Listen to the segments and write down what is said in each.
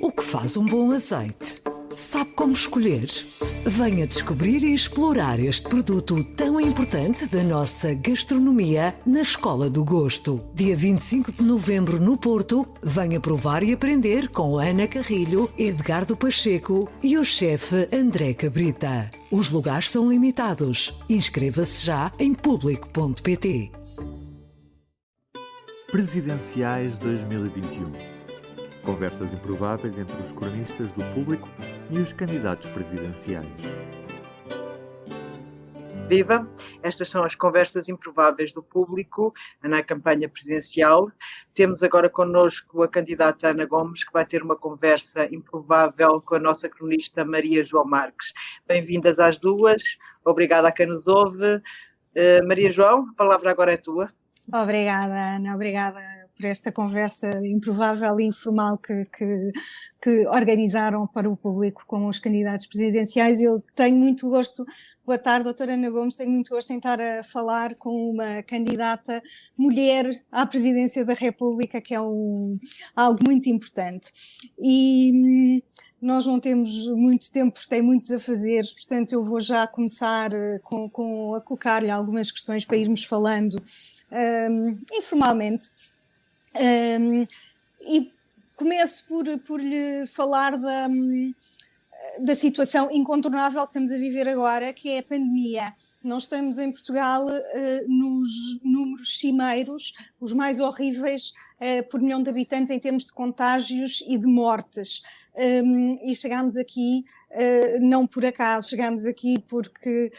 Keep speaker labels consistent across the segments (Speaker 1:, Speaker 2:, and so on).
Speaker 1: O que faz um bom azeite? Sabe como escolher? Venha descobrir e explorar este produto tão importante da nossa gastronomia na Escola do Gosto. Dia 25 de novembro no Porto, venha provar e aprender com Ana Carrilho, Edgardo Pacheco e o chefe André Cabrita. Os lugares são limitados. Inscreva-se já em público.pt.
Speaker 2: Presidenciais 2021. Conversas improváveis entre os cronistas do Público e os candidatos presidenciais.
Speaker 3: Viva! Estas são as conversas improváveis do Público na campanha presidencial. Temos agora connosco a candidata Ana Gomes, que vai ter uma conversa improvável com a nossa cronista Maria João Marques. Bem-vindas às duas. Obrigada a quem nos ouve. Maria João, a palavra agora é tua.
Speaker 4: Obrigada, Ana. Obrigada por esta conversa improvável e informal que organizaram para o público com os candidatos presidenciais. Eu tenho muito gosto. Boa tarde, doutora Ana Gomes. Tenho muito gosto em estar a falar com uma candidata mulher à presidência da República, que é algo muito importante. E nós não temos muito tempo, porque tem muitos afazeres, portanto eu vou já começar a colocar-lhe algumas questões para irmos falando informalmente. E começo por lhe falar da situação incontornável que estamos a viver agora, que é a pandemia. Nós estamos em Portugal nos números cimeiros, os mais horríveis por milhão de habitantes em termos de contágios e de mortes. E chegámos aqui, não por acaso, chegámos aqui porque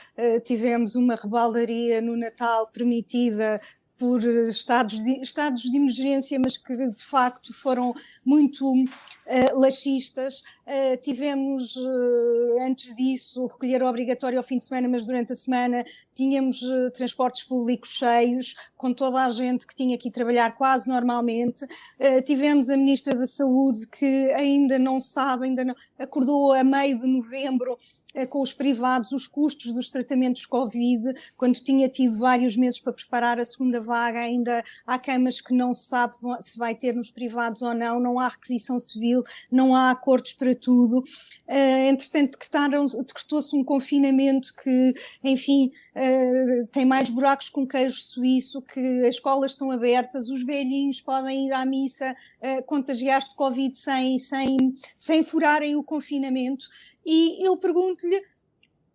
Speaker 4: tivemos uma rebaldaria no Natal permitida por estados de emergência, mas que de facto foram muito laxistas. Tivemos, antes disso, o recolher obrigatório ao fim de semana, mas durante a semana tínhamos transportes públicos cheios, com toda a gente que tinha que ir trabalhar quase normalmente. Tivemos a Ministra da Saúde, que ainda não sabe, ainda não acordou a meio de novembro com os privados os custos dos tratamentos de Covid, quando tinha tido vários meses para preparar a segunda vaga. Ainda há camas que não se sabe se vai ter nos privados ou não, não há requisição civil, não há acordos para tudo. Entretanto, decretou-se um confinamento que, enfim, tem mais buracos com queijo suíço, que as escolas estão abertas, os velhinhos podem ir à missa contagiados de Covid sem furarem o confinamento. E eu pergunto-lhe,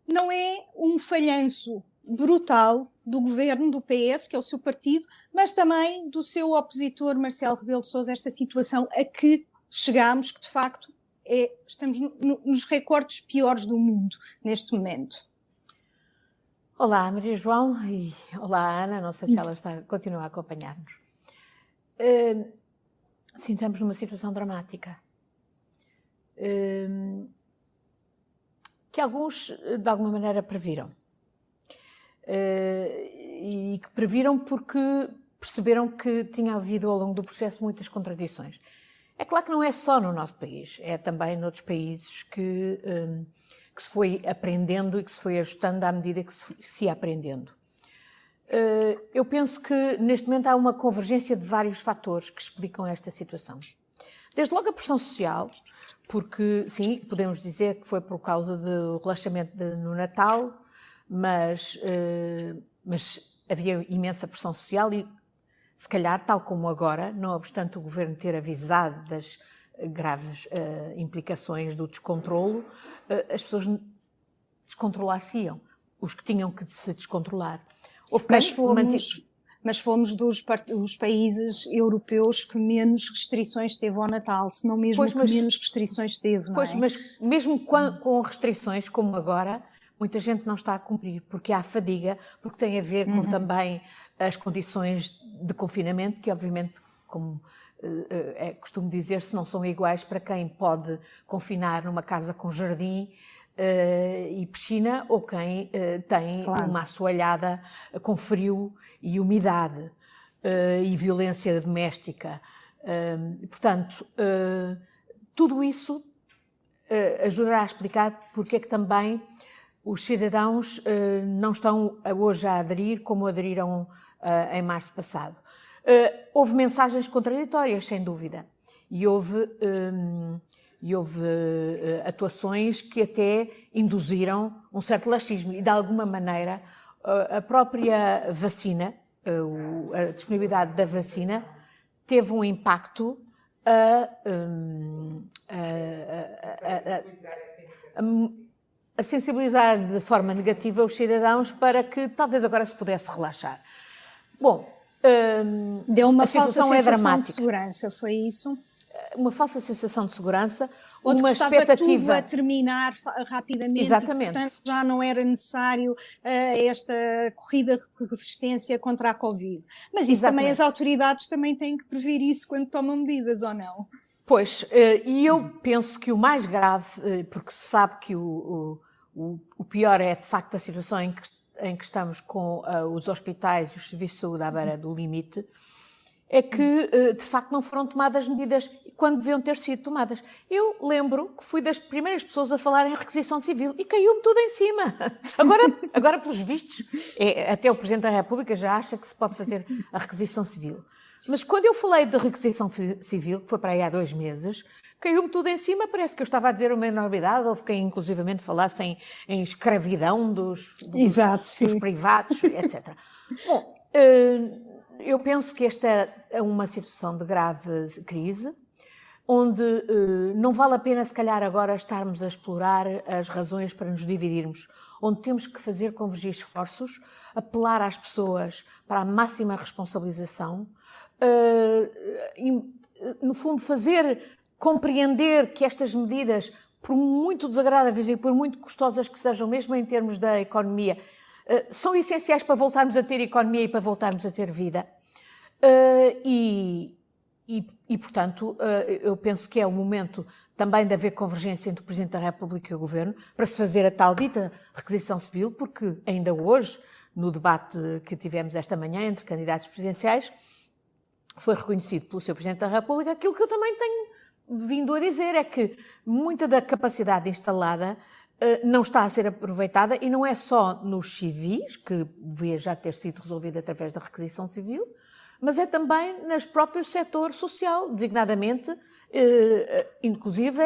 Speaker 4: não é um falhanço brutal do governo do PS, que é o seu partido, mas também do seu opositor Marcelo Rebelo de Sousa, esta situação a que chegámos, que de facto estamos nos recordes piores do mundo neste momento?
Speaker 5: Olá, Maria João, e olá, Ana, não sei se ela continua a acompanhar-nos. Sim, estamos numa situação dramática. Que alguns, de alguma maneira, previram. E que previram porque perceberam que tinha havido ao longo do processo muitas contradições. É claro que não é só no nosso país, é também noutros países que se foi aprendendo e que se foi ajustando à medida que se ia aprendendo. Eu penso que neste momento há uma convergência de vários fatores que explicam esta situação. Desde logo a pressão social, porque sim, podemos dizer que foi por causa do relaxamento no Natal, mas havia imensa pressão social e, se calhar, tal como agora, não obstante o governo ter avisado das graves implicações do descontrolo, as pessoas descontrolar-se-iam, os que tinham que se descontrolar.
Speaker 4: Mas fomos dos países europeus que menos restrições teve ao Natal, se não mesmo menos restrições teve, não é?
Speaker 5: Pois, mas mesmo com restrições como agora, muita gente não está a cumprir, porque há fadiga, porque tem a ver com também as condições de confinamento, que obviamente, como costumo dizer, se não são iguais para quem pode confinar numa casa com jardim e piscina, ou quem tem uma assoalhada com frio e umidade e violência doméstica. Portanto, tudo isso ajudará a explicar porque é que também os cidadãos não estão hoje a aderir como aderiram em março passado. Houve mensagens contraditórias, sem dúvida, e houve atuações que até induziram um certo laxismo e, de alguma maneira, a própria vacina, a disponibilidade da vacina, teve um impacto a sensibilizar de forma negativa os cidadãos para que talvez agora se pudesse relaxar. Bom,
Speaker 4: deu uma
Speaker 5: a
Speaker 4: falsa
Speaker 5: situação é
Speaker 4: sensação
Speaker 5: dramática.
Speaker 4: de segurança, foi isso?
Speaker 5: Uma falsa sensação de segurança,
Speaker 4: Ou de
Speaker 5: uma
Speaker 4: que estava
Speaker 5: expectativa
Speaker 4: tudo a terminar rapidamente.
Speaker 5: Exatamente.
Speaker 4: E, portanto, já não era necessário esta corrida de resistência contra a Covid. Mas isso
Speaker 5: Exatamente.
Speaker 4: também, as autoridades também têm que prever isso quando tomam medidas, ou não?
Speaker 5: Pois, e eu penso que o mais grave, porque se sabe que o pior é de facto a situação em que estamos com os hospitais e os serviços de saúde à beira do limite, é que de facto não foram tomadas medidas quando deviam ter sido tomadas. Eu lembro que fui das primeiras pessoas a falar em requisição civil e caiu-me tudo em cima. Agora pelos vistos, até o Presidente da República já acha que se pode fazer a requisição civil. Mas quando eu falei de requisição civil, que foi para aí há 2 meses, caiu-me tudo em cima, parece que eu estava a dizer uma enormidade, houve quem inclusivamente falasse em escravidão dos privados, etc. Bom, eu penso que esta é uma situação de grave crise, onde não vale a pena, se calhar, agora estarmos a explorar as razões para nos dividirmos, onde temos que fazer convergir esforços, apelar às pessoas para a máxima responsabilização, no fundo fazer compreender que estas medidas, por muito desagradáveis e por muito custosas que sejam, mesmo em termos da economia, são essenciais para voltarmos a ter economia e para voltarmos a ter vida. Portanto, eu penso que é o momento também de haver convergência entre o Presidente da República e o Governo para se fazer a tal dita requisição civil, porque ainda hoje, no debate que tivemos esta manhã entre candidatos presidenciais, foi reconhecido pelo Sr. Presidente da República aquilo que eu também tenho vindo a dizer, é que muita da capacidade instalada não está a ser aproveitada, e não é só nos civis, que devia já ter sido resolvido através da requisição civil, mas é também no próprio setor social, designadamente, inclusive,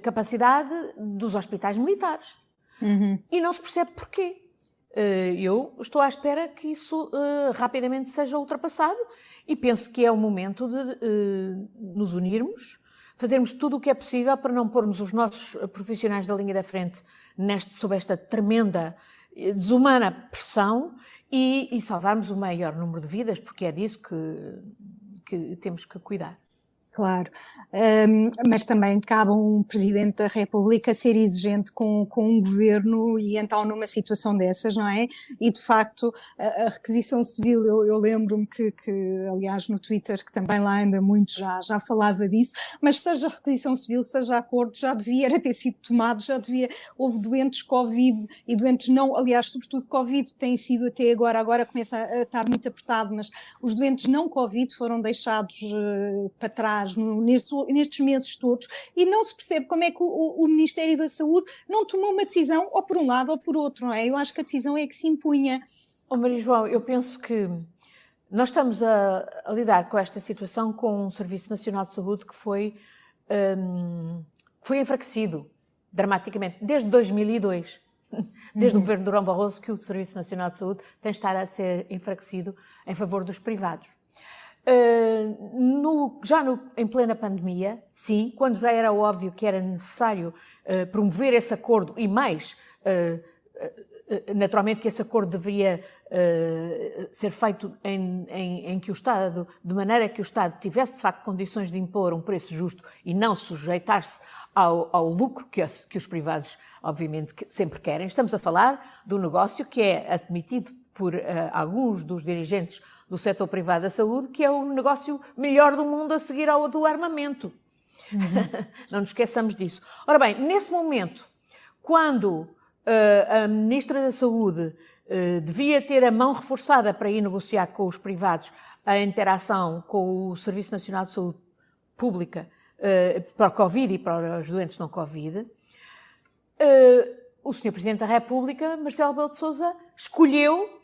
Speaker 5: capacidade dos hospitais militares.
Speaker 4: Uhum.
Speaker 5: E não se percebe porquê. Eu estou à espera que isso rapidamente seja ultrapassado e penso que é o momento de nos unirmos, fazermos tudo o que é possível para não pormos os nossos profissionais da linha da frente sob esta tremenda, desumana pressão e salvarmos o maior número de vidas, porque é disso que temos que cuidar.
Speaker 4: Claro, mas também cabe a um Presidente da República ser exigente com um governo, e então numa situação dessas, não é? E de facto a requisição civil, eu lembro-me que aliás no Twitter, que também lá anda muito, já falava disso, mas seja requisição civil, seja acordo, já devia ter sido tomado, houve doentes Covid e doentes não, aliás sobretudo Covid tem sido até agora começa a estar muito apertado, mas os doentes não Covid foram deixados para trás nestes meses todos, e não se percebe como é que o Ministério da Saúde não tomou uma decisão, ou por um lado ou por outro, não é? Eu acho que a decisão é que se impunha.
Speaker 5: Maria João, eu penso que nós estamos a lidar com esta situação com um Serviço Nacional de Saúde que foi enfraquecido dramaticamente desde 2002. Desde o governo de Durão Barroso que o Serviço Nacional de Saúde tem estado a ser enfraquecido em favor dos privados. Em plena pandemia, sim, quando já era óbvio que era necessário promover esse acordo e mais, naturalmente que esse acordo deveria ser feito em que o Estado, de maneira que o Estado tivesse de facto condições de impor um preço justo e não sujeitar-se ao lucro que os privados obviamente sempre querem. Estamos a falar do negócio que é admitido por alguns dos dirigentes do setor privado da saúde, que é o negócio melhor do mundo a seguir ao do armamento. Uhum. Não nos esqueçamos disso. Ora bem, nesse momento, quando a Ministra da Saúde devia ter a mão reforçada para ir negociar com os privados a interação com o Serviço Nacional de Saúde Pública para o Covid e para os doentes não Covid, o Sr. Presidente da República, Marcelo Rebelo de Sousa, escolheu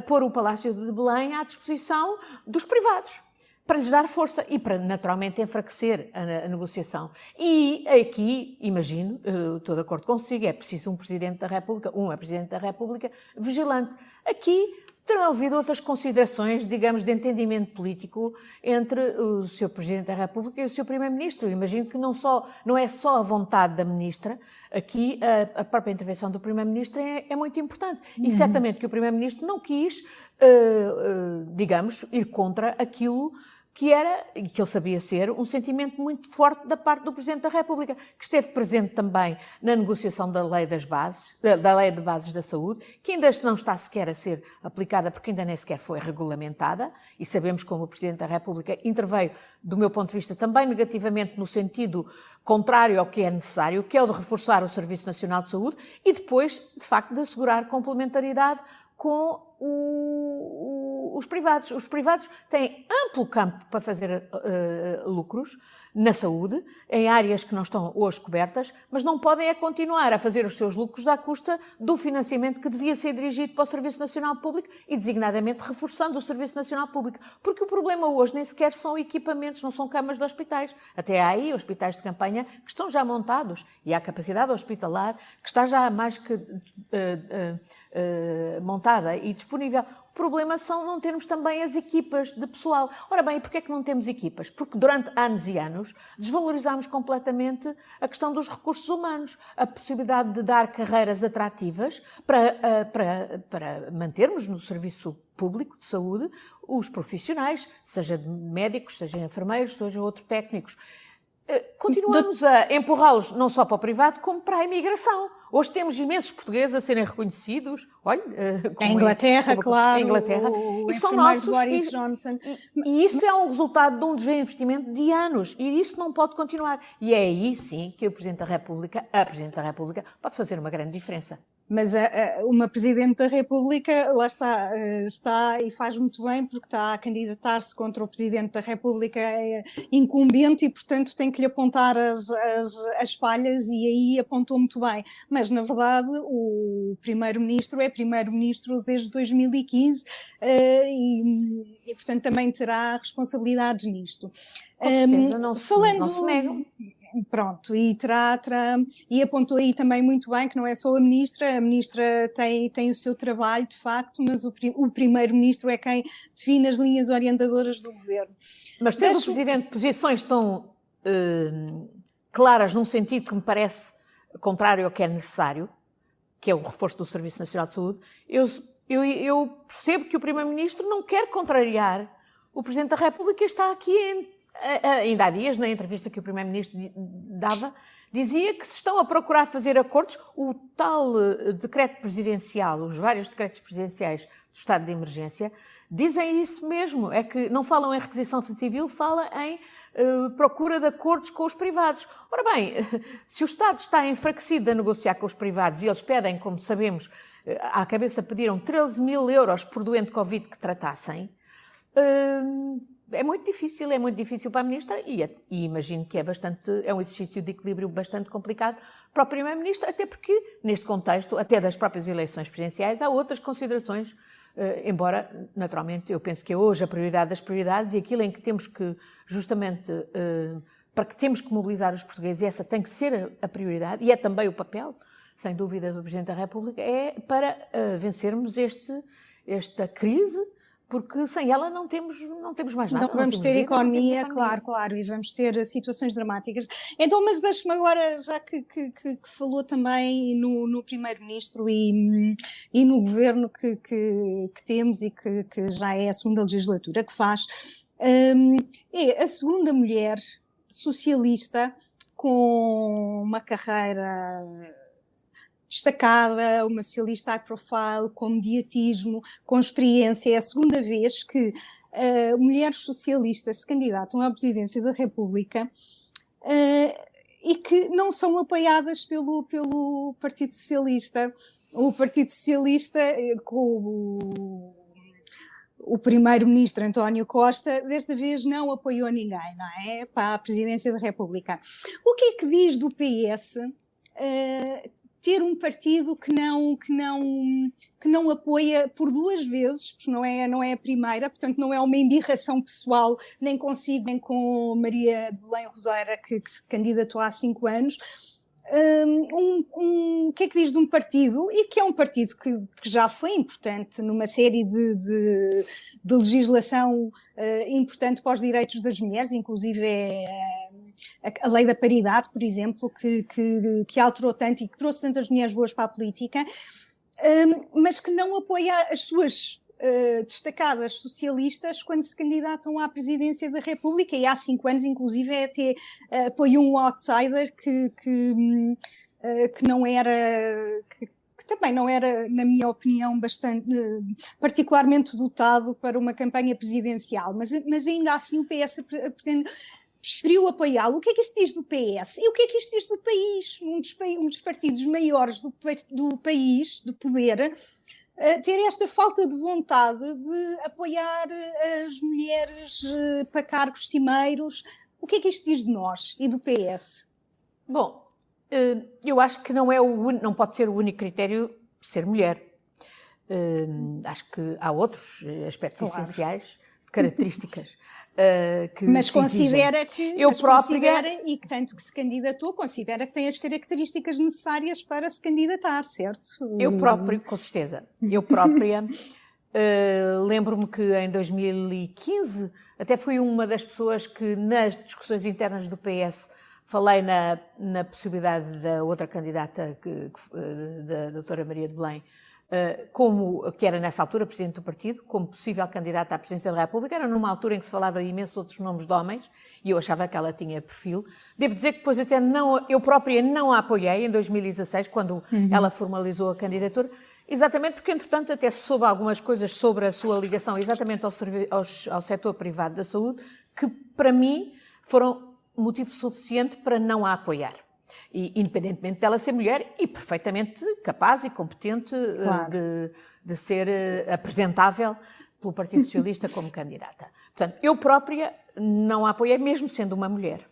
Speaker 5: pôr o Palácio de Belém à disposição dos privados. para lhes dar força e para, naturalmente, enfraquecer a negociação. E aqui, imagino, estou de acordo consigo, é preciso um Presidente da República vigilante. Aqui terão havido outras considerações, digamos, de entendimento político entre o Sr. Presidente da República e o Sr. Primeiro-Ministro. Imagino que não é só a vontade da Ministra, aqui a própria intervenção do Primeiro-Ministro é muito importante. E certamente que o Primeiro-Ministro não quis, digamos, ir contra aquilo que era, e que ele sabia ser, um sentimento muito forte da parte do Presidente da República, que esteve presente também na negociação da Lei das Bases, da Lei de Bases da Saúde, que ainda não está sequer a ser aplicada, porque ainda nem sequer foi regulamentada, e sabemos como o Presidente da República interveio, do meu ponto de vista, também negativamente no sentido contrário ao que é necessário, que é o de reforçar o Serviço Nacional de Saúde, e depois, de facto, de assegurar complementaridade com os privados. Os privados têm amplo campo para fazer lucros na saúde, em áreas que não estão hoje cobertas, mas não podem continuar a fazer os seus lucros à custa do financiamento que devia ser dirigido para o Serviço Nacional Público e, designadamente, reforçando o Serviço Nacional Público. Porque o problema hoje nem sequer são equipamentos, não são camas de hospitais. Até há aí hospitais de campanha que estão já montados e há capacidade hospitalar que está já mais que montada e disponível. O problema são não termos também as equipas de pessoal. Ora bem, e porquê é que não temos equipas? Porque durante anos e anos desvalorizámos completamente a questão dos recursos humanos, a possibilidade de dar carreiras atrativas para mantermos no serviço público de saúde os profissionais, seja médicos, seja enfermeiros, seja outros técnicos. Continuamos a empurrá-los não só para o privado, como para a imigração. Hoje temos imensos portugueses a serem reconhecidos. Olha,
Speaker 4: a Inglaterra, claro.
Speaker 5: A Inglaterra.
Speaker 4: E são nossos. Boris Johnson.
Speaker 5: E isso é um resultado de um desinvestimento de anos. E isso não pode continuar. E é aí, sim, que a Presidente da República pode fazer uma grande diferença.
Speaker 4: Mas uma Presidente da República, lá está e faz muito bem, porque está a candidatar-se contra o Presidente da República incumbente e, portanto, tem que lhe apontar as falhas, e aí apontou muito bem. Mas, na verdade, o Primeiro-Ministro é Primeiro-Ministro desde 2015 e, portanto, também terá responsabilidades nisto.
Speaker 5: Com certeza, não se negam.
Speaker 4: Pronto, e e apontou aí também muito bem que não é só a Ministra tem o seu trabalho, de facto, mas o Primeiro-Ministro é quem define as linhas orientadoras do Governo.
Speaker 5: Mas tendo o Presidente posições tão claras num sentido que me parece contrário ao que é necessário, que é o reforço do Serviço Nacional de Saúde, eu percebo que o Primeiro-Ministro não quer contrariar o Presidente da República e está aqui ainda há dias, na entrevista que o Primeiro-Ministro dava, dizia que se estão a procurar fazer acordos. O tal decreto presidencial, os vários decretos presidenciais do estado de emergência, dizem isso mesmo, é que não falam em requisição civil, falam em procura de acordos com os privados. Ora bem, se o Estado está enfraquecido a negociar com os privados e eles pedem, como sabemos, à cabeça pediram 13 mil euros por doente Covid que tratassem, é muito difícil para a Ministra e imagino que é um exercício de equilíbrio bastante complicado para o Primeiro-Ministro, até porque, neste contexto, até das próprias eleições presidenciais, há outras considerações, embora, naturalmente, eu penso que é hoje a prioridade das prioridades e aquilo em que temos que, justamente, para que temos que mobilizar os portugueses, e essa tem que ser a prioridade, e é também o papel, sem dúvida, do Presidente da República, é para vencermos esta crise, porque sem ela não temos mais nada.
Speaker 4: Não vamos ter economia, claro, e vamos ter situações dramáticas. Então, mas deixe-me agora, já que falou também no Primeiro-Ministro e no Governo que temos e que já é a segunda legislatura que faz, é a segunda mulher socialista com uma carreira destacada, uma socialista high profile, com mediatismo, com experiência. É a segunda vez que mulheres socialistas se candidatam à presidência da República e que não são apoiadas pelo Partido Socialista. O Partido Socialista, com o Primeiro-Ministro António Costa, desta vez não apoiou ninguém, não é? Para a presidência da República. O que é que diz do PS ter um partido que não apoia por duas vezes, porque não é a primeira, portanto não é uma embirração pessoal, nem consigo, nem com Maria de Belém Roseira, que se candidatou há 5 anos. O que é que diz de um partido, e que é um partido que já foi importante numa série de legislação importante para os direitos das mulheres, inclusive a lei da paridade, por exemplo, que alterou tanto e que trouxe tantas mulheres boas para a política, mas que não apoia as suas destacadas socialistas quando se candidatam à presidência da República, e há 5 anos, inclusive, até apoiou um outsider que não era... que também não era, na minha opinião, particularmente dotado para uma campanha presidencial, mas ainda assim o PS preferiu apoiá-lo. O que é que isto diz do PS? E o que é que isto diz do país? Um dos partidos maiores do país, do poder, ter esta falta de vontade de apoiar as mulheres para cargos cimeiros. O que é que isto diz de nós e do PS?
Speaker 5: Bom, eu acho que não pode ser o único critério ser mulher. Acho que há outros aspectos essenciais, características que
Speaker 4: mas
Speaker 5: se
Speaker 4: considera
Speaker 5: exigem.
Speaker 4: que considera, e que tanto que se candidatou, considera que tem as características necessárias para se candidatar, certo?
Speaker 5: Eu próprio, com certeza. Eu própria lembro-me que em 2015 até fui uma das pessoas que nas discussões internas do PS falei na possibilidade da outra candidata, da doutora Maria de Belém, que era nessa altura Presidente do Partido, como possível candidata à Presidência da República. Era numa altura em que se falava de imensos outros nomes de homens, e eu achava que ela tinha perfil. Devo dizer que depois até eu própria não a apoiei em 2016, quando ela formalizou a candidatura, exatamente porque, entretanto, até se soube algumas coisas sobre a sua ligação exatamente ao setor privado da saúde, que para mim foram motivo suficiente para não a apoiar. E, independentemente dela ser mulher e perfeitamente capaz e competente, claro, de ser apresentável pelo Partido Socialista como candidata. Portanto, eu própria não a apoiei, mesmo sendo uma mulher.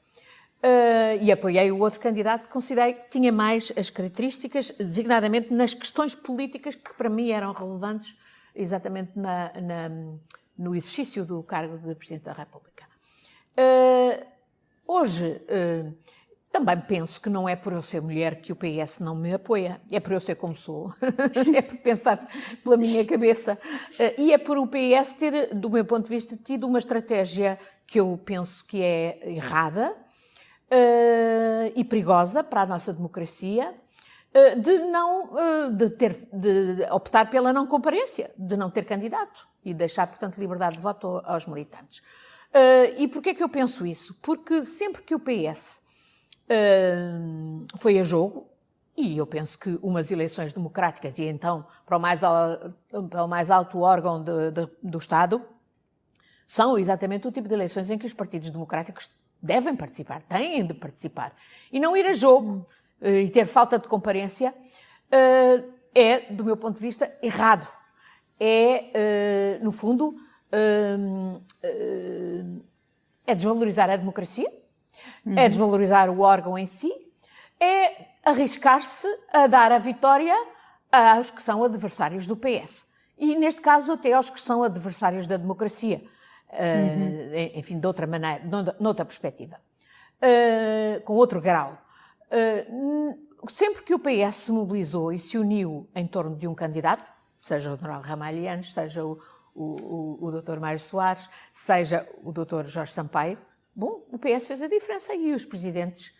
Speaker 5: E apoiei o outro candidato que considerei que tinha mais as características, designadamente nas questões políticas que para mim eram relevantes exatamente no exercício do cargo de Presidente da República. Hoje... também penso que não é por eu ser mulher que o PS não me apoia, é por eu ser como sou, é por pensar pela minha cabeça, e é por o PS ter, do meu ponto de vista, tido uma estratégia que eu penso que é errada e perigosa para a nossa democracia, de optar pela não comparência, de não ter candidato e deixar, portanto, liberdade de voto aos militantes. E porquê é que eu penso isso? Porque sempre que o PS foi a jogo, e eu penso que umas eleições democráticas, e então para o mais alto órgão do Estado, são exatamente o tipo de eleições em que os partidos democráticos devem participar, têm de participar. E não ir a jogo e ter falta de comparência é, do meu ponto de vista, errado. No fundo, é desvalorizar a democracia, é desvalorizar o órgão em si, é arriscar-se a dar a vitória aos que são adversários do PS. E, neste caso, até aos que são adversários da democracia. Enfim, de outra maneira, noutra perspectiva. Com outro grau. Sempre que o PS se mobilizou e se uniu em torno de um candidato, seja o General Ramalhianes, seja o Dr. Mário Soares, seja o Dr. Jorge Sampaio, bom, o PS fez a diferença e os presidentes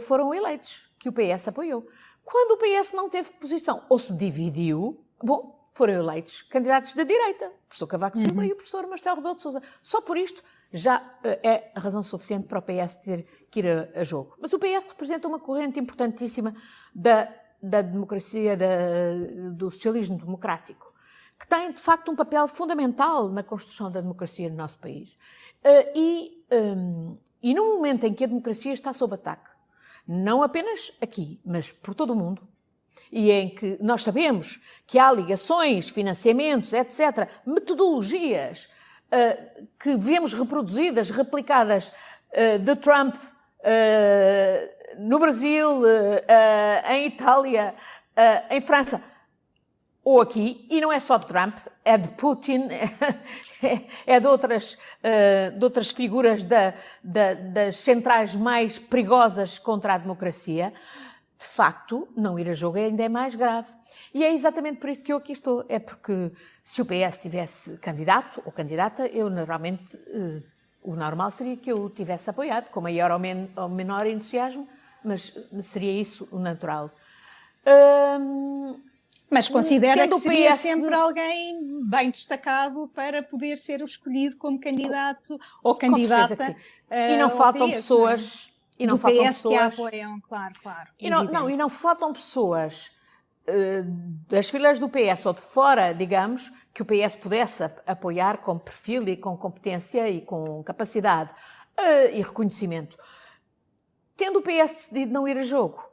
Speaker 5: foram eleitos, que o PS apoiou. Quando o PS não teve posição ou se dividiu, bom, foram eleitos candidatos da direita, o professor Cavaco Silva e o professor Marcelo Rebelo de Sousa. Só por isto já é razão suficiente para o PS ter que ir a jogo. Mas o PS representa uma corrente importantíssima da democracia, do socialismo democrático, que tem, de facto, um papel fundamental na construção da democracia no nosso país. E num momento em que a democracia está sob ataque, não apenas aqui, mas por todo o mundo, e em que nós sabemos que há ligações, financiamentos, etc., metodologias que vemos reproduzidas, replicadas de Trump no Brasil, em Itália, em França, ou aqui, e não é só de Trump, é de Putin, é de outras figuras das centrais mais perigosas contra a democracia. De facto, não ir a jogo ainda é mais grave. E é exatamente por isso que eu aqui estou. É porque se o PS tivesse candidato ou candidata, eu naturalmente, o normal seria que eu o tivesse apoiado, com maior ou menor entusiasmo, mas seria isso o natural.
Speaker 4: Mas considera que seria
Speaker 5: PS...
Speaker 4: sempre alguém bem destacado para poder ser escolhido como candidato ou candidata.
Speaker 5: E não faltam
Speaker 4: PS,
Speaker 5: pessoas...
Speaker 4: Não?
Speaker 5: E não
Speaker 4: do
Speaker 5: faltam
Speaker 4: PS
Speaker 5: pessoas...
Speaker 4: que a apoiam, claro.
Speaker 5: E não faltam pessoas das filas do PS ou de fora, digamos, que o PS pudesse apoiar com perfil e com competência e com capacidade e reconhecimento. Tendo o PS decidido não ir a jogo,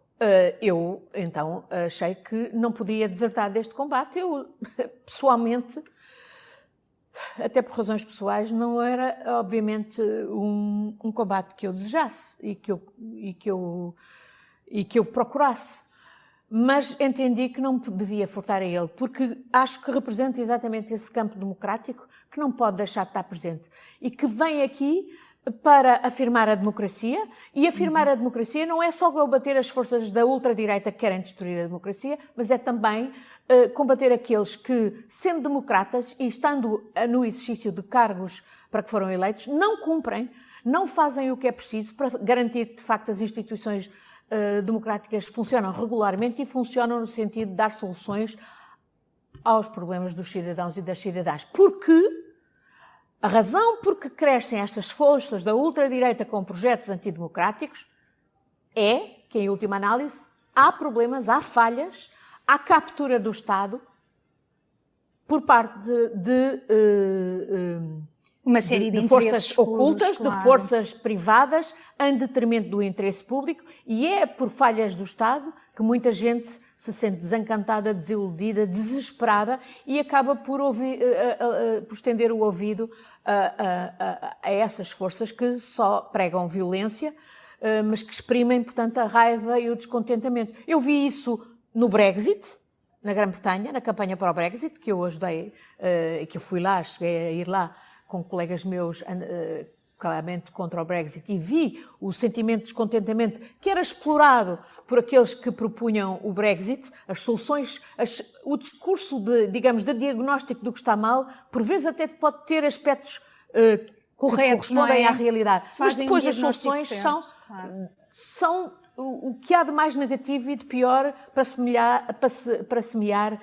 Speaker 5: eu, então, achei que não podia desertar deste combate. Eu, pessoalmente, até por razões pessoais, não era, obviamente, um combate que eu desejasse e que eu procurasse. Mas entendi que não devia furtar a ele, porque acho que representa exatamente esse campo democrático que não pode deixar de estar presente e que vem aqui para afirmar a democracia, e afirmar a democracia não é só combater as forças da ultradireita que querem destruir a democracia, mas é também combater aqueles que, sendo democratas e estando no exercício de cargos para que foram eleitos, não cumprem, não fazem o que é preciso para garantir que, de facto, as instituições democráticas funcionam regularmente e funcionam no sentido de dar soluções aos problemas dos cidadãos e das cidadãs. Porque a razão por que crescem estas forças da ultradireita com projetos antidemocráticos é que, em última análise, há problemas, há falhas, há captura do Estado por parte
Speaker 4: uma série de
Speaker 5: forças ocultas,
Speaker 4: claro,
Speaker 5: de forças privadas, em detrimento do interesse público, e é por falhas do Estado que muita gente se sente desencantada, desiludida, desesperada e acaba por estender o ouvido a essas forças que só pregam violência, mas que exprimem, portanto, a raiva e o descontentamento. Eu vi isso no Brexit, na Grã-Bretanha, na campanha para o Brexit, que eu ajudei, que eu fui lá, cheguei a ir lá com colegas meus, claramente contra o Brexit, e vi o sentimento de descontentamento que era explorado por aqueles que propunham o Brexit, as soluções, o discurso de diagnóstico do que está mal, por vezes até pode ter aspectos corretos, que correspondem à realidade. Mas depois as soluções são o que há de mais negativo e de pior para semear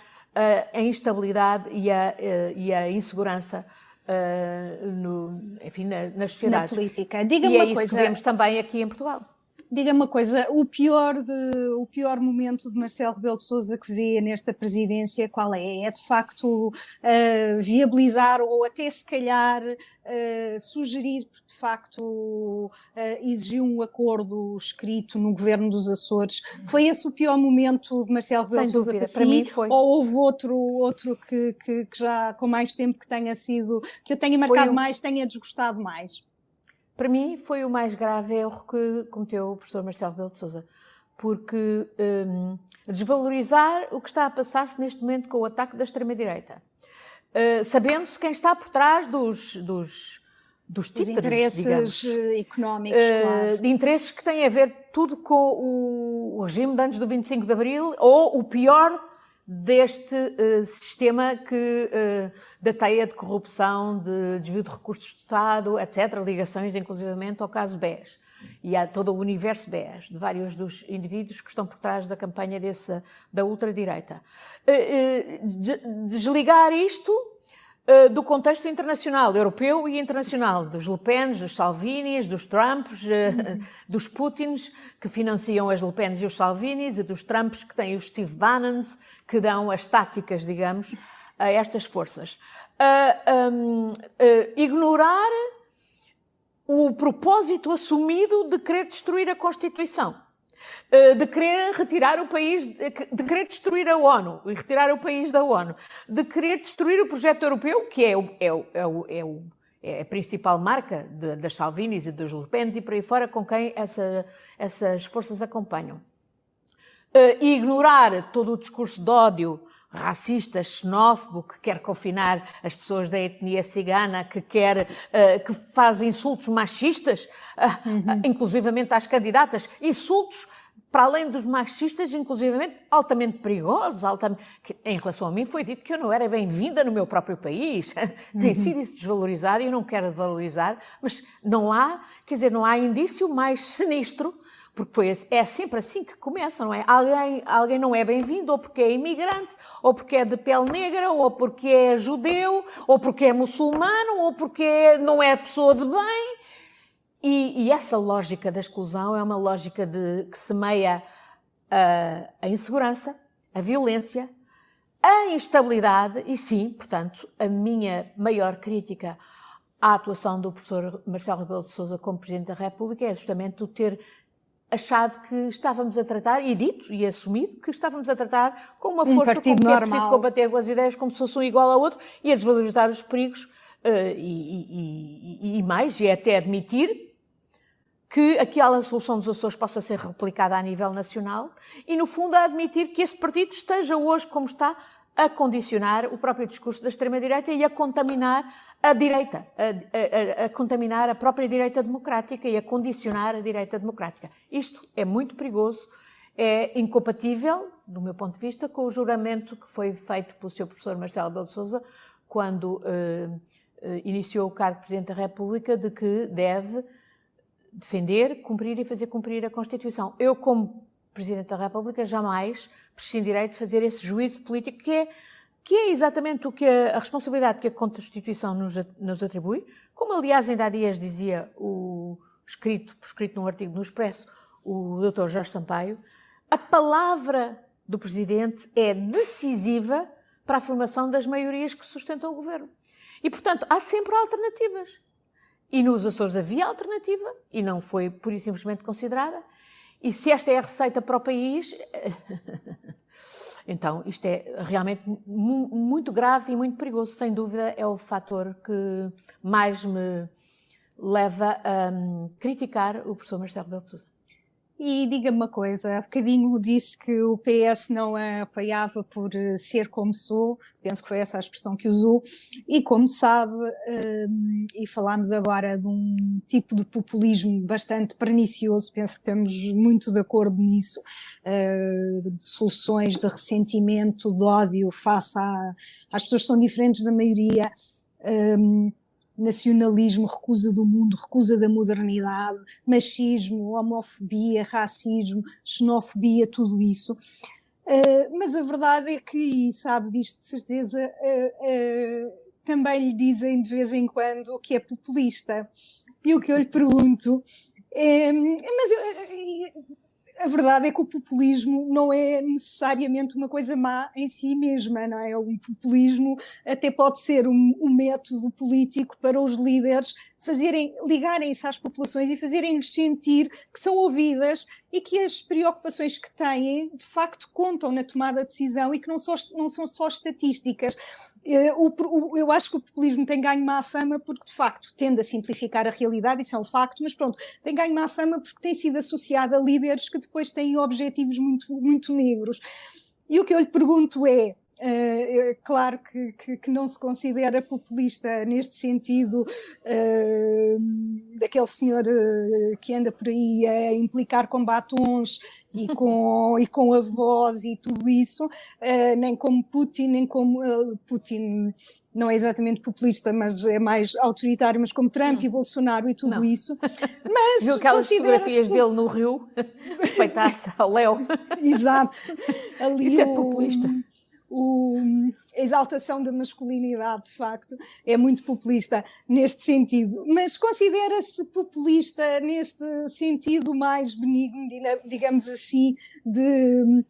Speaker 5: a instabilidade e a insegurança nas sociedades.
Speaker 4: Na política.
Speaker 5: Diga-me uma coisa. Que vemos também aqui em Portugal.
Speaker 4: Diga-me uma coisa, o pior momento de Marcelo Rebelo de Sousa que vê nesta presidência, qual é? É de facto viabilizar ou até se calhar sugerir, porque de facto exigiu um acordo escrito no governo dos Açores. Foi esse o pior momento de Marcelo Rebelo de Sousa para mim foi. Ou houve outro que já com mais tempo que tenha sido, que eu tenha marcado mais, tenha desgostado mais?
Speaker 5: Para mim, foi o mais grave erro que cometeu o professor Marcelo Rebelo de Sousa, porque desvalorizar o que está a passar-se neste momento com o ataque da extrema-direita, sabendo-se quem está por trás dos títulos,
Speaker 4: interesses, digamos, económicos, claro.
Speaker 5: De interesses que têm a ver tudo com o regime de antes do 25 de Abril, ou o pior deste sistema que dateia de corrupção, de desvio de recursos do Estado, etc., ligações inclusivamente ao caso BES. E há todo o universo BES, de vários dos indivíduos que estão por trás da campanha da ultradireita. Desligar isto do contexto internacional, europeu e internacional, dos Le Pens, dos Salvinis, dos Trumps, dos Putins, que financiam as Le Pens e os Salvinis, e dos Trumps, que têm os Steve Bannons, que dão as táticas, digamos, a estas forças. Ignorar o propósito assumido de querer destruir a Constituição, de querer retirar o país, de querer destruir a ONU e retirar o país da ONU, de querer destruir o projeto europeu, que é é a principal marca das Salvinis e dos Le Pen e por aí fora, com quem essas forças acompanham. E ignorar todo o discurso de ódio racista, xenófobo, que quer confinar as pessoas da etnia cigana, que faz insultos machistas, inclusivamente às candidatas, insultos para além dos machistas, inclusivamente altamente perigosos, que, em relação a mim foi dito que eu não era bem-vinda no meu próprio país. Tem sido isso desvalorizado e eu não quero valorizar, mas não há indício mais sinistro, porque é sempre assim que começa, não é? Alguém não é bem-vindo, ou porque é imigrante, ou porque é de pele negra, ou porque é judeu, ou porque é muçulmano, ou porque não é pessoa de bem. E essa lógica da exclusão é uma lógica que semeia a insegurança, a violência, a instabilidade e, sim, portanto, a minha maior crítica à atuação do professor Marcelo Rebelo de Sousa como Presidente da República é justamente o ter achado que estávamos a tratar, e dito e assumido, que estávamos a tratar com uma força como que é preciso combater com as ideias como se fosse um igual ao outro e a desvalorizar os perigos e mais, e até admitir que aquela solução dos Açores possa ser replicada a nível nacional e, no fundo, a admitir que esse partido esteja hoje como está a condicionar o próprio discurso da extrema-direita e a contaminar a direita, a contaminar a própria direita democrática e a condicionar a direita democrática. Isto é muito perigoso, é incompatível, do meu ponto de vista, com o juramento que foi feito pelo seu professor Marcelo Rebelo de Sousa quando iniciou o cargo de Presidente da República, de que deve defender, cumprir e fazer cumprir a Constituição. Eu, como Presidente da República, jamais prescindirei de fazer esse juízo político que é exatamente a responsabilidade que a Constituição nos atribui, como aliás ainda há dias dizia por escrito num artigo no Expresso o Dr. Jorge Sampaio, a palavra do Presidente é decisiva para a formação das maiorias que sustentam o governo. E, portanto, há sempre alternativas. E nos Açores havia alternativa e não foi pura e simplesmente considerada. E se esta é a receita para o país, então isto é realmente muito grave e muito perigoso. Sem dúvida é o fator que mais me leva a criticar o professor Marcelo Rebelo de Sousa.
Speaker 4: E diga-me uma coisa, há bocadinho disse que o PS não a apoiava por ser como sou, penso que foi essa a expressão que usou, e como sabe, e falámos agora de um tipo de populismo bastante pernicioso, penso que estamos muito de acordo nisso, de soluções de ressentimento, de ódio face às pessoas que são diferentes da maioria, nacionalismo, recusa do mundo, recusa da modernidade, machismo, homofobia, racismo, xenofobia, tudo isso. Mas a verdade é que, e sabe disto de certeza, também lhe dizem de vez em quando que é populista. E o que eu lhe pergunto é... A verdade é que o populismo não é necessariamente uma coisa má em si mesma, não é? O populismo até pode ser um método político para os líderes ligarem-se às populações e fazerem-lhes sentir que são ouvidas e que as preocupações que têm, de facto, contam na tomada de decisão e que não são só estatísticas. Eu acho que o populismo tem ganho má fama porque, de facto, tende a simplificar a realidade, isso é um facto, mas pronto, tem ganho má fama porque tem sido associado a líderes que depois têm objetivos muito, muito negros. E o que eu lhe pergunto é claro que não se considera populista neste sentido daquele senhor que anda por aí a implicar com batons e com a voz e tudo isso, nem como Putin, nem como Putin não é exatamente populista, mas é mais autoritário, mas como Trump e Bolsonaro e tudo isso. Mas
Speaker 5: viu aquelas fotografias dele no Rio, peitar-se ao Léo.
Speaker 4: Exato. Ali
Speaker 5: isso é populista.
Speaker 4: A exaltação da masculinidade, de facto, é muito populista neste sentido. Mas considera-se populista neste sentido mais benigno, digamos assim, de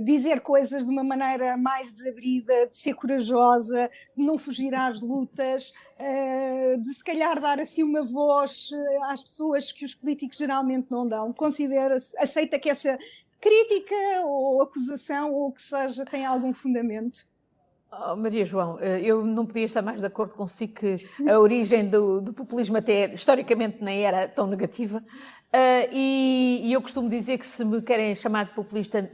Speaker 4: dizer coisas de uma maneira mais desabrida, de ser corajosa, de não fugir às lutas, de se calhar dar assim uma voz às pessoas que os políticos geralmente não dão. Considera-se, aceita que essa crítica ou acusação ou o que seja tem algum fundamento?
Speaker 5: Maria João, eu não podia estar mais de acordo consigo que a origem do populismo até historicamente nem era tão negativa. E eu costumo dizer que se me querem chamar de populista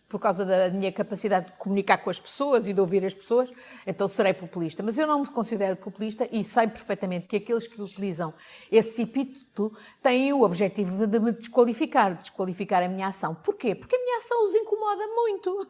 Speaker 5: por causa da minha capacidade de comunicar com as pessoas e de ouvir as pessoas, então serei populista. Mas eu não me considero populista e sei perfeitamente que aqueles que utilizam esse epíteto têm o objetivo de me desqualificar a minha ação. Porquê? Porque a minha ação os incomoda muito.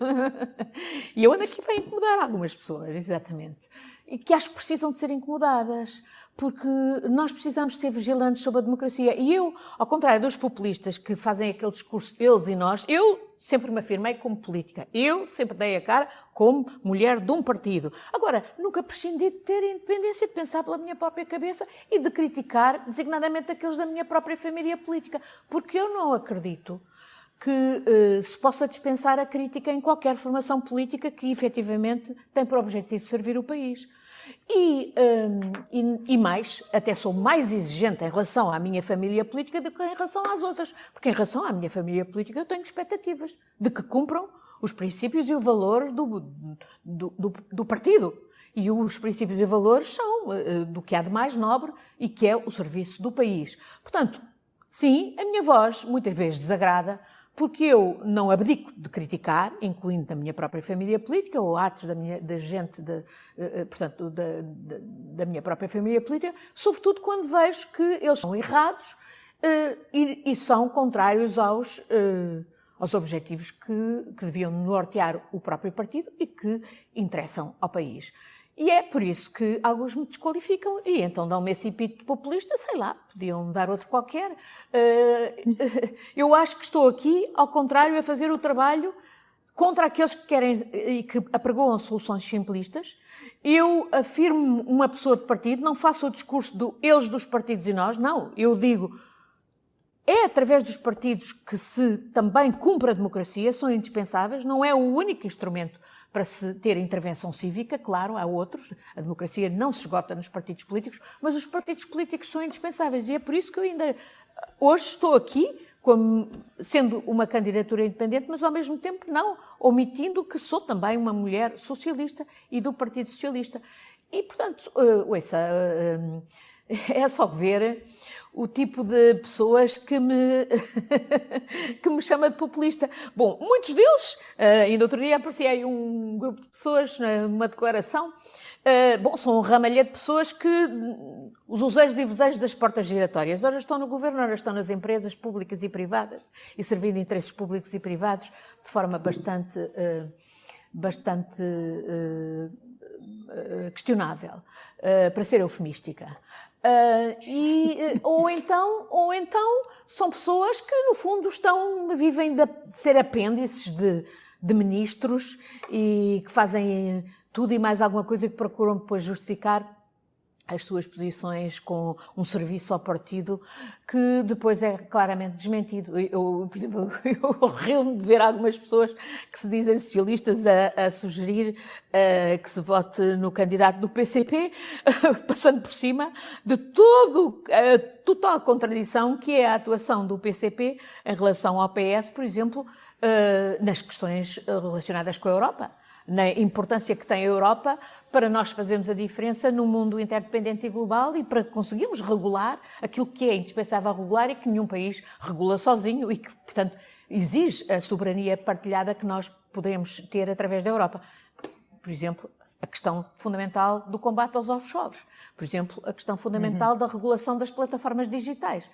Speaker 5: E eu ando aqui para incomodar algumas pessoas, exatamente. E que acho que precisam de ser incomodadas, porque nós precisamos ser vigilantes sobre a democracia. E eu, ao contrário dos populistas que fazem aquele discurso eles e nós, eu sempre me afirmei como política. Eu sempre dei a cara como mulher de um partido. Agora, nunca prescindi de ter a independência, de pensar pela minha própria cabeça e de criticar designadamente aqueles da minha própria família política, porque eu não acredito que se possa dispensar a crítica em qualquer formação política que efetivamente tem por objetivo servir o país. E mais, até sou mais exigente em relação à minha família política do que em relação às outras, porque em relação à minha família política eu tenho expectativas de que cumpram os princípios e os valores do partido. E os princípios e valores são do que há de mais nobre e que é o serviço do país. Portanto, sim, a minha voz muitas vezes desagrada, porque eu não abdico de criticar, incluindo da minha própria família política ou atos da minha própria família política, sobretudo quando vejo que eles são errados e são contrários aos objetivos que deviam nortear o próprio partido e que interessam ao país. E é por isso que alguns me desqualificam e então dão-me esse epíteto populista, sei lá, podiam dar outro qualquer. Eu acho que estou aqui, ao contrário, a fazer o trabalho contra aqueles que querem e que apregoam soluções simplistas. Eu afirmo uma pessoa de partido, não faço o discurso do eles dos partidos e nós, não. Eu digo, é através dos partidos que se também cumpre a democracia, são indispensáveis, não é o único instrumento para se ter intervenção cívica, claro, há outros, a democracia não se esgota nos partidos políticos, mas os partidos políticos são indispensáveis e é por isso que eu ainda hoje estou aqui, sendo uma candidatura independente, mas ao mesmo tempo não, omitindo que sou também uma mulher socialista e do Partido Socialista. E, portanto, é só ver o tipo de pessoas que me chama de populista. Bom, muitos deles, ainda outro dia aparecia aí um grupo de pessoas numa declaração, são um ramalhete de pessoas que os useiros e vozeiros das portas giratórias, ora estão no governo, ora estão nas empresas públicas e privadas e servindo interesses públicos e privados de forma bastante questionável, para ser eufemística. Ou então são pessoas que no fundo vivem de ser apêndices de ministros e que fazem tudo e mais alguma coisa que procuram depois justificar as suas posições com um serviço ao partido que depois é claramente desmentido. Por exemplo, eu rio-me de ver algumas pessoas que se dizem socialistas a sugerir que se vote no candidato do PCP, passando por cima de a total contradição que é a atuação do PCP em relação ao PS, por exemplo, nas questões relacionadas com a Europa. Na importância que tem a Europa para nós fazermos a diferença no mundo interdependente e global e para conseguirmos regular aquilo que é indispensável regular e que nenhum país regula sozinho e que, portanto, exige a soberania partilhada que nós podemos ter através da Europa. Por exemplo, a questão fundamental do combate aos offshores. Por exemplo, a questão fundamental da regulação das plataformas digitais.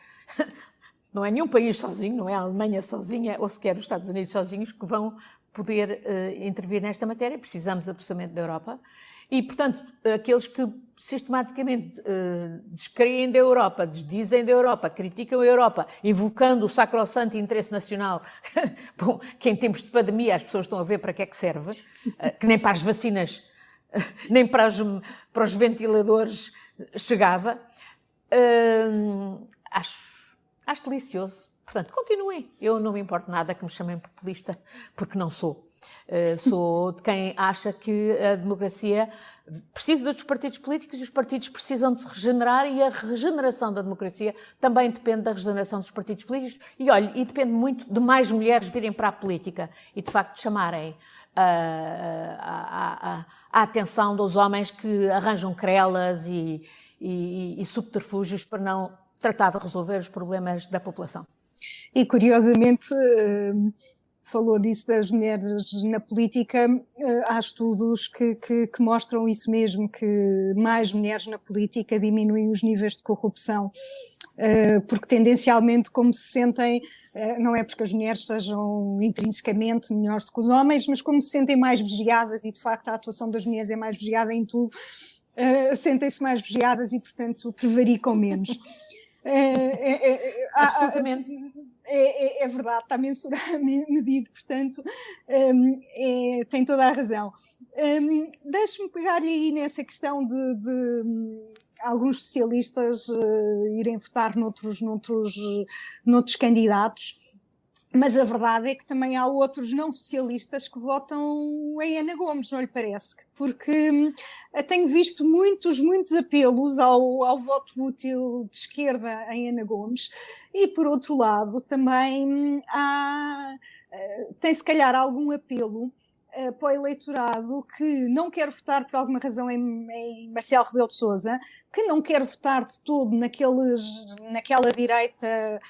Speaker 5: Não é nenhum país sozinho, não é a Alemanha sozinha ou sequer os Estados Unidos sozinhos que vão poder intervir nesta matéria. Precisamos absolutamente da Europa. E, portanto, aqueles que sistematicamente descreem da Europa, desdizem da Europa, criticam a Europa, invocando o sacrossanto interesse nacional, bom, que em tempos de pandemia as pessoas estão a ver para que é que serve, que nem para as vacinas, nem para os ventiladores chegava, acho delicioso. Portanto, continuem. Eu não me importo nada que me chamem populista, porque não sou. Sou de quem acha que a democracia precisa dos partidos políticos e os partidos precisam de se regenerar, e a regeneração da democracia também depende da regeneração dos partidos políticos e depende muito de mais mulheres virem para a política e, de facto, chamarem a atenção dos homens que arranjam querelas e subterfúgios para não tratar de resolver os problemas da população.
Speaker 4: E, curiosamente, falou disso das mulheres na política, há estudos que mostram isso mesmo, que mais mulheres na política diminuem os níveis de corrupção, porque tendencialmente como se sentem, não é porque as mulheres sejam intrinsecamente melhores do que os homens, mas como se sentem mais vigiadas, e de facto a atuação das mulheres é mais vigiada em tudo, sentem-se mais vigiadas e portanto prevaricam menos.
Speaker 5: Absolutamente.
Speaker 4: É verdade, está medido, portanto, tem toda a razão. Deixe-me pegar-lhe aí nessa questão de alguns socialistas irem votar noutros candidatos, mas a verdade é que também há outros não socialistas que votam em Ana Gomes, não lhe parece? Porque tenho visto muitos apelos ao voto útil de esquerda em Ana Gomes, e por outro lado também tem se calhar algum apelo para o eleitorado que não quer votar por alguma razão em Marcelo Rebelo de Sousa, que não quer votar de todo naquela direita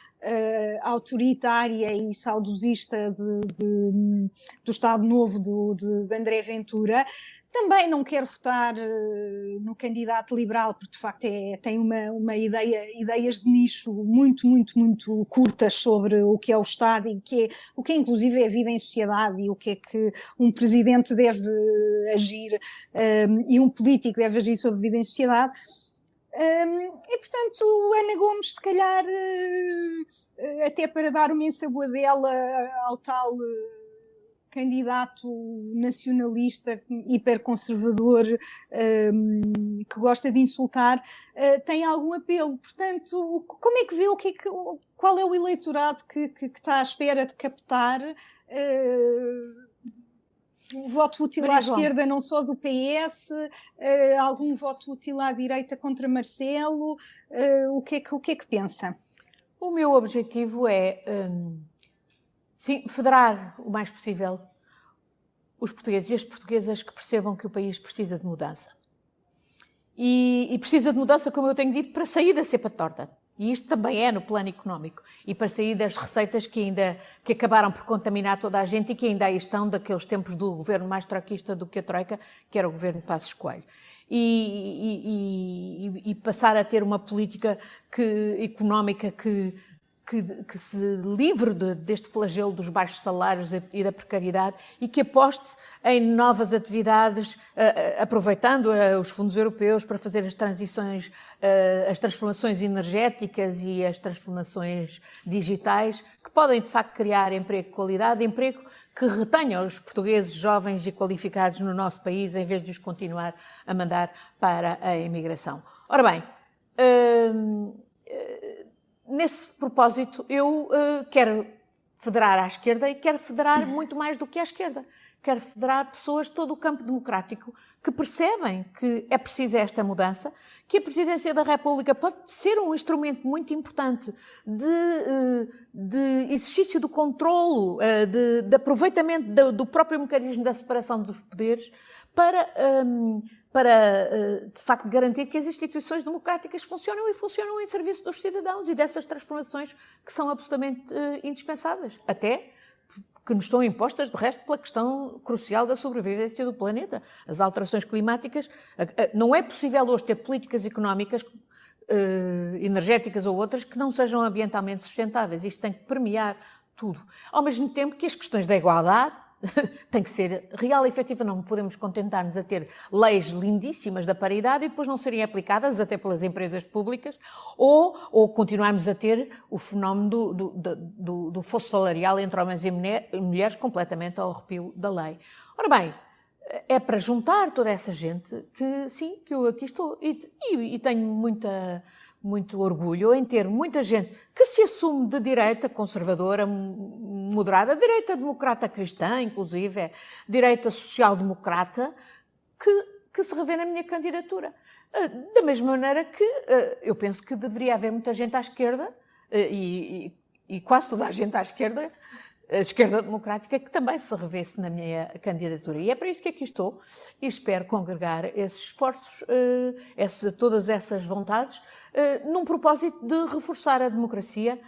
Speaker 4: autoritária e saudosista do Estado Novo de André Ventura, também não quer votar no candidato liberal, porque de facto tem uma ideias de nicho muito curtas sobre o que é o Estado e o que é inclusive é a vida em sociedade, e o que é que um presidente deve agir e um político deve agir sobre a vida em sociedade. E portanto Ana Gomes, se calhar até para dar uma ensaboadela ao tal candidato nacionalista, hiperconservador, que gosta de insultar, tem algum apelo. Portanto, como é que vê, qual é o eleitorado que está à espera de captar um voto útil à esquerda, não só do PS, algum voto útil à direita contra Marcelo? O que é que pensa?
Speaker 5: O meu objetivo é federar o mais possível os portugueses e as portuguesas que percebam que o país precisa de mudança. E precisa de mudança, como eu tenho dito, para sair da cepa torta. E isto também é no plano económico. E para sair das receitas que acabaram por contaminar toda a gente e que ainda aí estão daqueles tempos do governo mais troquista do que a Troika, que era o governo de Passos Coelho. E passar a ter uma política económica que se livre deste flagelo dos baixos salários e da precariedade, e que aposte em novas atividades, aproveitando os fundos europeus para fazer as transformações energéticas e as transformações digitais, que podem de facto criar emprego de qualidade, emprego que retenha os portugueses jovens e qualificados no nosso país, em vez de os continuar a mandar para a imigração. Ora bem, nesse propósito, eu quero federar à esquerda e quero federar muito mais do que à esquerda. Quero federar pessoas de todo o campo democrático que percebem que é preciso esta mudança, que a Presidência da República pode ser um instrumento muito importante de exercício do controlo, de aproveitamento do próprio mecanismo da separação dos poderes para de facto garantir que as instituições democráticas funcionam e funcionam em serviço dos cidadãos e dessas transformações que são absolutamente indispensáveis, até que nos estão impostas, de resto, pela questão crucial da sobrevivência do planeta. As alterações climáticas, não é possível hoje ter políticas económicas, energéticas ou outras, que não sejam ambientalmente sustentáveis. Isto tem que permear tudo. Ao mesmo tempo que as questões da igualdade tem que ser real e efetiva. Não podemos contentar-nos a ter leis lindíssimas da paridade e depois não serem aplicadas até pelas empresas públicas, ou continuarmos a ter o fenómeno do fosso salarial entre homens e mulheres completamente ao arrepio da lei. Ora bem, é para juntar toda essa gente que sim, que eu aqui estou e tenho muita muito orgulho em ter muita gente que se assume de direita, conservadora, moderada, direita democrata cristã, inclusive, direita social-democrata, que se revê na minha candidatura. Da mesma maneira que eu penso que deveria haver muita gente à esquerda, e quase toda a gente à esquerda, a esquerda democrática, que também se revê-se na minha candidatura. E é para isso que aqui estou e espero congregar esses esforços, todas essas vontades, num propósito de reforçar a democracia,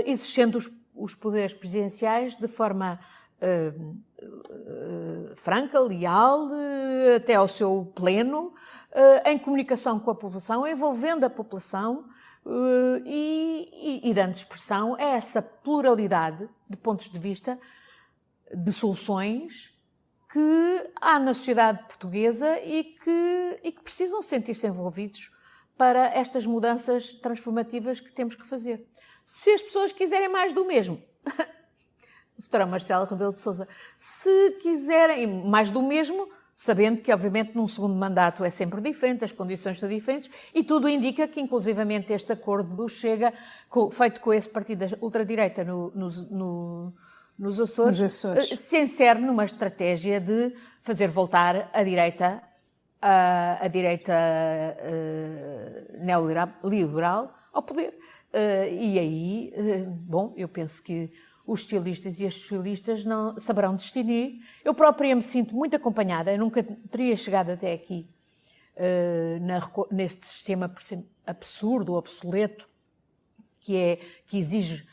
Speaker 5: exercendo os poderes presidenciais de forma franca, leal, até ao seu pleno, em comunicação com a população, envolvendo a população, e dando expressão a essa pluralidade de pontos de vista, de soluções que há na sociedade portuguesa e que precisam sentir-se envolvidos para estas mudanças transformativas que temos que fazer. Se as pessoas quiserem mais do mesmo, votarão Marcelo Rebelo de Sousa. Se quiserem mais do mesmo, sabendo que, obviamente, num segundo mandato é sempre diferente, as condições são diferentes, e tudo indica que, inclusivamente, este acordo do Chega, feito com esse partido da ultradireita nos Açores, se insere numa estratégia de fazer voltar a direita neoliberal ao poder. E aí, bom, eu penso que os socialistas e as socialistas não saberão distinguir. Eu própria me sinto muito acompanhada, eu nunca teria chegado até aqui neste sistema absurdo, obsoleto, que exige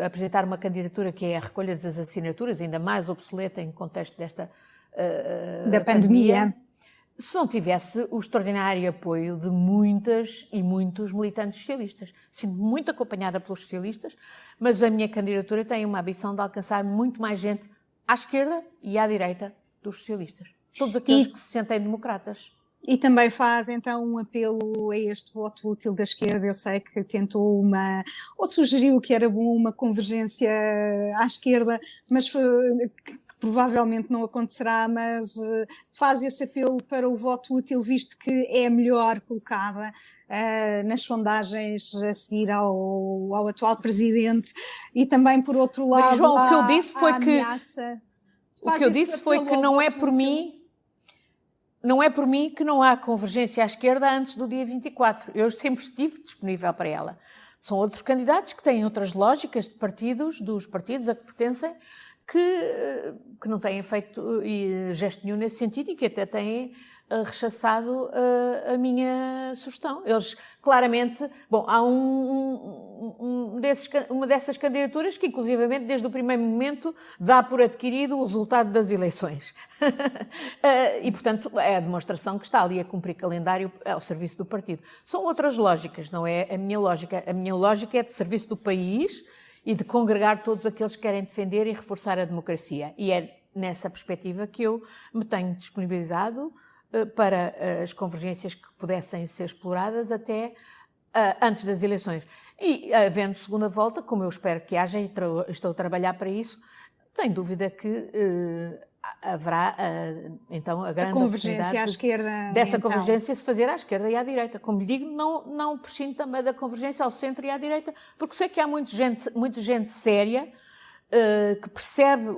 Speaker 5: apresentar uma candidatura que é a recolha das assinaturas, ainda mais obsoleta em contexto desta
Speaker 4: da pandemia.
Speaker 5: Se não tivesse o extraordinário apoio de muitas e muitos militantes socialistas. Sinto-me muito acompanhada pelos socialistas, mas a minha candidatura tem uma ambição de alcançar muito mais gente à esquerda e à direita dos socialistas. Todos aqueles que se sentem democratas.
Speaker 4: E também faz, então, um apelo a este voto útil da esquerda. Eu sei que tentou ou sugeriu que era bom uma convergência à esquerda, mas provavelmente não acontecerá, mas faz esse apelo para o voto útil, visto que é a melhor colocada nas sondagens a seguir ao atual presidente. E também, por outro lado,
Speaker 5: mas, João, o que eu disse foi que não é por mim que não há convergência à esquerda antes do dia 24. Eu sempre estive disponível para ela. São outros candidatos que têm outras lógicas dos partidos a que pertencem, que não têm feito gesto nenhum nesse sentido e que até têm rechaçado a minha sugestão. Eles, claramente... Bom, há uma dessas candidaturas que, inclusivamente, desde o primeiro momento, dá por adquirido o resultado das eleições. E, portanto, é a demonstração que está ali a cumprir calendário ao serviço do partido. São outras lógicas, não é a minha lógica. A minha lógica é de serviço do país e de congregar todos aqueles que querem defender e reforçar a democracia. E é nessa perspectiva que eu me tenho disponibilizado para as convergências que pudessem ser exploradas até antes das eleições. E, havendo segunda volta, como eu espero que haja, e estou a trabalhar para isso, tenho dúvida que haverá, então, a grande
Speaker 4: convergência à esquerda,
Speaker 5: dessa convergência se fazer à esquerda e à direita. Como lhe digo, não prescindo também da convergência ao centro e à direita, porque sei que há muita gente séria que percebe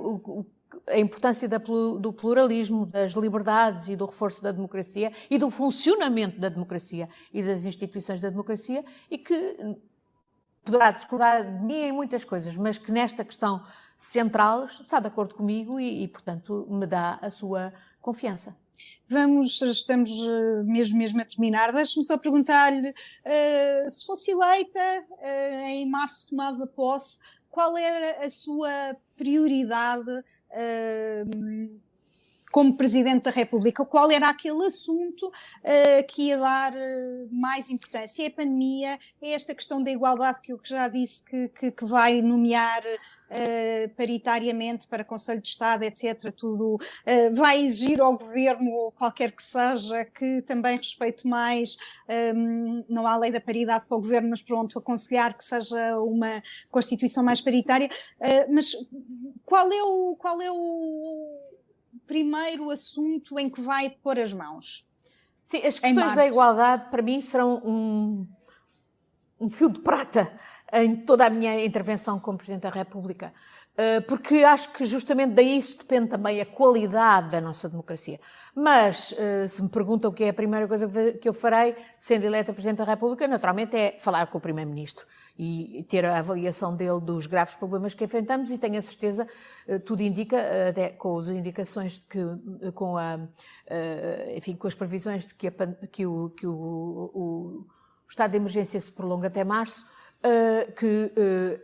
Speaker 5: a importância do pluralismo, das liberdades e do reforço da democracia e do funcionamento da democracia e das instituições da democracia, e que poderá discordar de mim em muitas coisas, mas que nesta questão central está de acordo comigo e portanto, me dá a sua confiança.
Speaker 4: Estamos mesmo a terminar. Deixe-me só perguntar-lhe, se fosse eleita, em março tomava posse, qual era a sua prioridade como Presidente da República? Qual era aquele assunto que ia dar mais importância? É a pandemia? É esta questão da igualdade que eu já disse que vai nomear paritariamente para Conselho de Estado, etc. Tudo vai exigir ao Governo, qualquer que seja, que também respeite mais, não há lei da paridade para o Governo, mas pronto, aconselhar que seja uma Constituição mais paritária. Mas qual é o primeiro assunto em que vai pôr as mãos?
Speaker 5: Sim, as questões da igualdade, para mim, serão um fio de prata em toda a minha intervenção como Presidente da República, porque acho que justamente daí depende também a qualidade da nossa democracia. Mas, se me perguntam o que é a primeira coisa que eu farei, sendo eleita Presidente da República, naturalmente é falar com o Primeiro-Ministro e ter a avaliação dele dos graves problemas que enfrentamos, e tenho a certeza, tudo indica, até com as indicações de que, enfim, com as previsões de que o estado de emergência se prolonga até março, que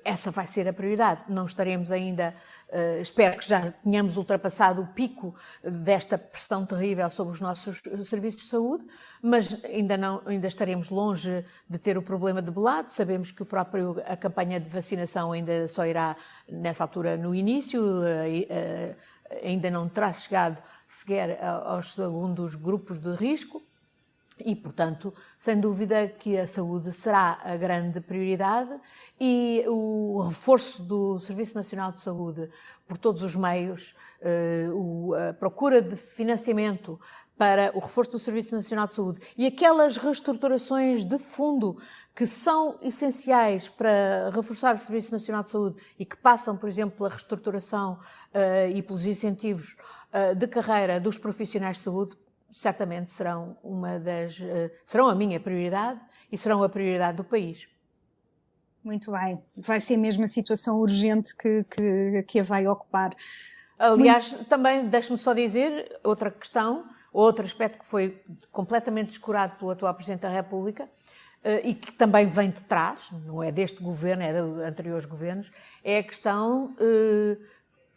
Speaker 5: essa vai ser a prioridade. Não estaremos ainda, espero que já tenhamos ultrapassado o pico desta pressão terrível sobre os nossos serviços de saúde, mas ainda estaremos longe de ter o problema debelado. Sabemos que a campanha de vacinação ainda só irá nessa altura no início, ainda não terá chegado sequer aos segundos grupos de risco. E, portanto, sem dúvida que a saúde será a grande prioridade, e o reforço do Serviço Nacional de Saúde por todos os meios, a procura de financiamento para o reforço do Serviço Nacional de Saúde e aquelas reestruturações de fundo que são essenciais para reforçar o Serviço Nacional de Saúde e que passam, por exemplo, pela reestruturação e pelos incentivos de carreira dos profissionais de saúde, certamente serão serão a minha prioridade e serão a prioridade do país.
Speaker 4: Muito bem. Vai ser mesmo a situação urgente que a vai ocupar.
Speaker 5: Aliás, também, deixe-me só dizer, outra questão, outro aspecto que foi completamente descurado pelo atual Presidente da República, e que também vem de trás, não é deste governo, é de anteriores governos, é a questão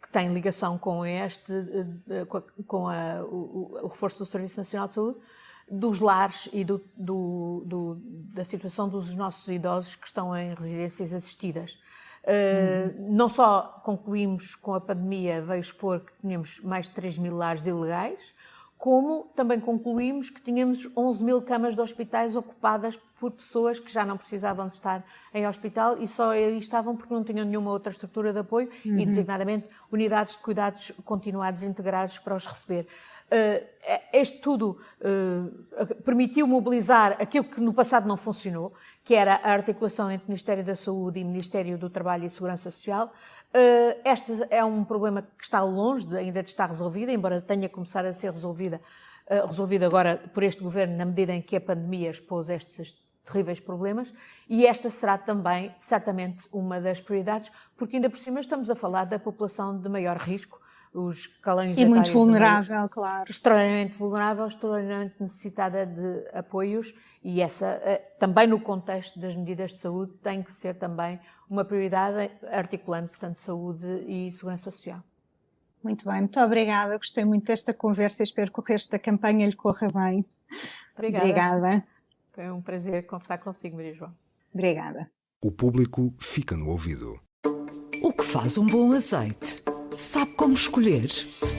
Speaker 5: que tem ligação com o reforço do Serviço Nacional de Saúde, dos lares e da situação dos nossos idosos que estão em residências assistidas. Não só concluímos com a pandemia, veio expor que tínhamos mais de 3 mil lares ilegais, como também concluímos que tínhamos 11 mil camas de hospitais ocupadas por pessoas que já não precisavam de estar em hospital e só aí estavam porque não tinham nenhuma outra estrutura de apoio e, designadamente, unidades de cuidados continuados integrados para os receber. Este tudo permitiu mobilizar aquilo que no passado não funcionou, que era a articulação entre Ministério da Saúde e Ministério do Trabalho e Segurança Social. Este é um problema que está longe ainda de estar resolvido, embora tenha começado a ser resolvido agora por este governo, na medida em que a pandemia expôs estes terríveis problemas, e esta será também, certamente, uma das prioridades, porque ainda por cima estamos a falar da população de maior risco, os calões
Speaker 4: e muito vulnerável, claro.
Speaker 5: Extraordinariamente vulnerável, extraordinariamente necessitada de apoios, e essa, também no contexto das medidas de saúde, tem que ser também uma prioridade, articulando, portanto, saúde e segurança social.
Speaker 4: Muito bem, muito obrigada. Gostei muito desta conversa e espero que o resto da campanha lhe corra bem. Obrigada.
Speaker 5: Foi um prazer conversar consigo, Maria João.
Speaker 4: Obrigada.
Speaker 6: O público fica no ouvido.
Speaker 1: O que faz um bom azeite? Sabe como escolher?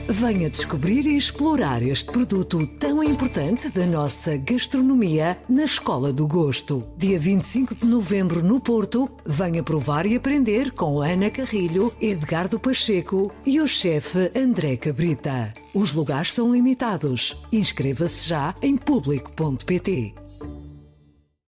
Speaker 1: Venha descobrir e explorar este produto tão importante da nossa gastronomia na Escola do Gosto. Dia 25 de novembro no Porto, venha provar e aprender com Ana Carrilho, Edgardo Pacheco e o chefe André Cabrita. Os lugares são limitados. Inscreva-se já em público.pt.